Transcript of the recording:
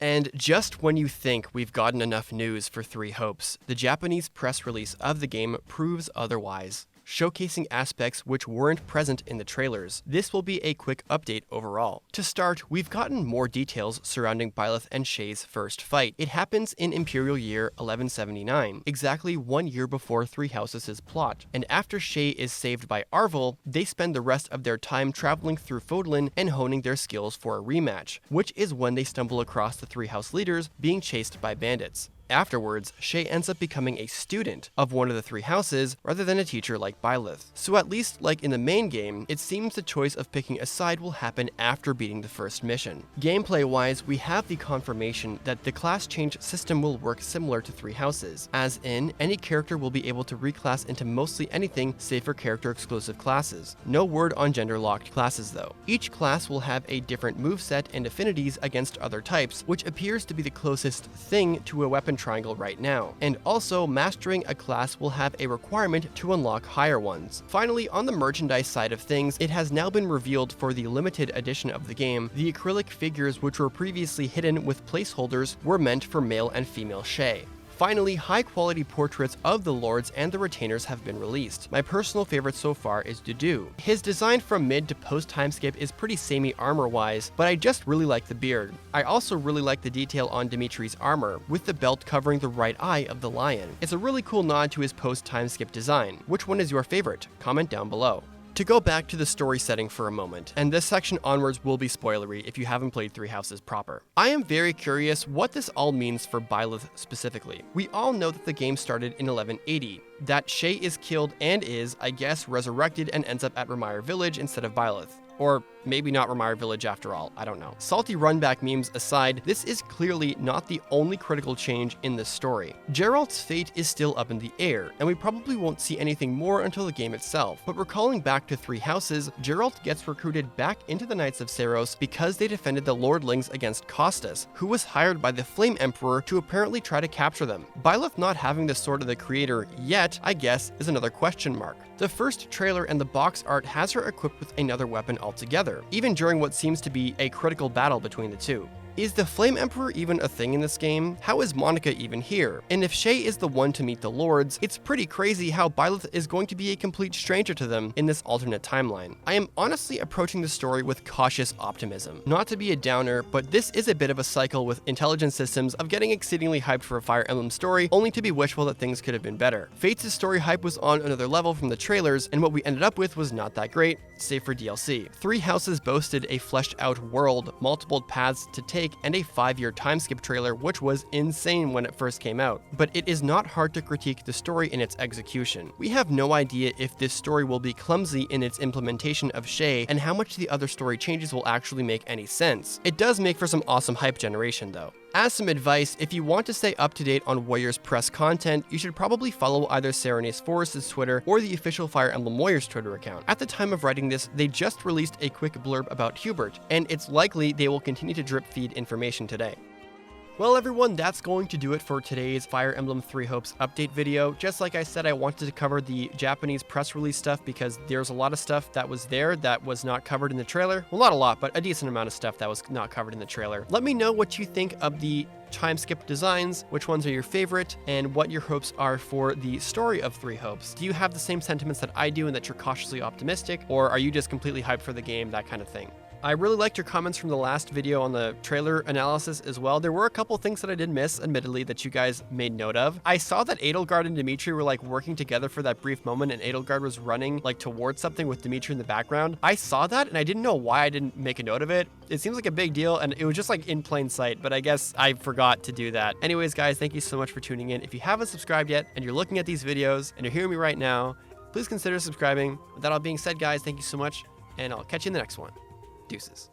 And just when you think we've gotten enough news for Three Hopes, the Japanese press release of the game proves otherwise, showcasing aspects which weren't present in the trailers. This will be a quick update overall. To start, we've gotten more details surrounding Byleth and Shez's first fight. It happens in Imperial Year 1179, exactly 1 year before Three Houses' plot, and after Shez is saved by Arvel, they spend the rest of their time traveling through Fodlan and honing their skills for a rematch, which is when they stumble across the Three House leaders being chased by bandits. Afterwards, Shez ends up becoming a student of one of the Three Houses rather than a teacher like Byleth. So at least like in the main game, it seems the choice of picking a side will happen after beating the first mission. Gameplay-wise, we have the confirmation that the class change system will work similar to Three Houses, as in, any character will be able to reclass into mostly anything save for character-exclusive classes. No word on gender-locked classes though. Each class will have a different moveset and affinities against other types, which appears to be the closest thing to a weapon triangle right now, and also mastering a class will have a requirement to unlock higher ones. Finally, on the merchandise side of things, it has now been revealed for the limited edition of the game, the acrylic figures which were previously hidden with placeholders were meant for male and female Shez. Finally, high-quality portraits of the lords and the retainers have been released. My personal favorite so far is Dedue. His design from mid to post-timeskip is pretty samey armor-wise, but I just really like the beard. I also really like the detail on Dimitri's armor, with the belt covering the right eye of the lion. It's a really cool nod to his post-timeskip design. Which one is your favorite? Comment down below. To go back to the story setting for a moment, and this section onwards will be spoilery if you haven't played Three Houses proper. I am very curious what this all means for Byleth specifically. We all know that the game started in 1180, that Shez is killed and is, I guess, resurrected and ends up at Remire Village instead of Byleth. Or maybe not Remire Village after all, I don't know. Salty runback memes aside, this is clearly not the only critical change in this story. Geralt's fate is still up in the air, and we probably won't see anything more until the game itself. But recalling back to Three Houses, Geralt gets recruited back into the Knights of Seiros because they defended the Lordlings against Costas, who was hired by the Flame Emperor to apparently try to capture them. Byleth not having the Sword of the Creator yet, I guess, is another question mark. The first trailer and the box art has her equipped with another weapon altogether, even during what seems to be a critical battle between the two. Is the Flame Emperor even a thing in this game? How is Monica even here? And if Shez is the one to meet the Lords, it's pretty crazy how Byleth is going to be a complete stranger to them in this alternate timeline. I am honestly approaching the story with cautious optimism. Not to be a downer, but this is a bit of a cycle with intelligent systems of getting exceedingly hyped for a Fire Emblem story, only to be wishful that things could have been better. Fates' story hype was on another level from the trailers, and what we ended up with was not that great, save for DLC. Three Houses boasted a fleshed out world, multiple paths to take, and a 5-year timeskip trailer, which was insane when it first came out. But it is not hard to critique the story in its execution. We have no idea if this story will be clumsy in its implementation of Shez, and how much the other story changes will actually make any sense. It does make for some awesome hype generation though. As some advice, if you want to stay up to date on Warriors press content, you should probably follow either Serenase Forest's Twitter or the official Fire Emblem Warriors Twitter account. At the time of writing this, they just released a quick blurb about Hubert, and it's likely they will continue to drip feed information today. Well everyone, that's going to do it for today's Fire Emblem Three Hopes update video. Just like I said, I wanted to cover the Japanese press release stuff because there's a lot of stuff that was there that was not covered in the trailer. Well, not a lot, but a decent amount of stuff that was not covered in the trailer. Let me know what you think of the time skip designs, which ones are your favorite, and what your hopes are for the story of Three Hopes. Do you have the same sentiments that I do and that you're cautiously optimistic, or are you just completely hyped for the game, that kind of thing? I really liked your comments from the last video on the trailer analysis as well. There were a couple things that I did miss, admittedly, that you guys made note of. I saw that Edelgard and Dimitri were like working together for that brief moment, and Edelgard was running like towards something with Dimitri in the background. I saw that and I didn't know why I didn't make a note of it. It seems like a big deal and it was just like in plain sight, but I guess I forgot to do that. Anyways, guys, thank you so much for tuning in. If you haven't subscribed yet and you're looking at these videos and you're hearing me right now, please consider subscribing. With that all being said, guys, thank you so much, and I'll catch you in the next one. Deuces.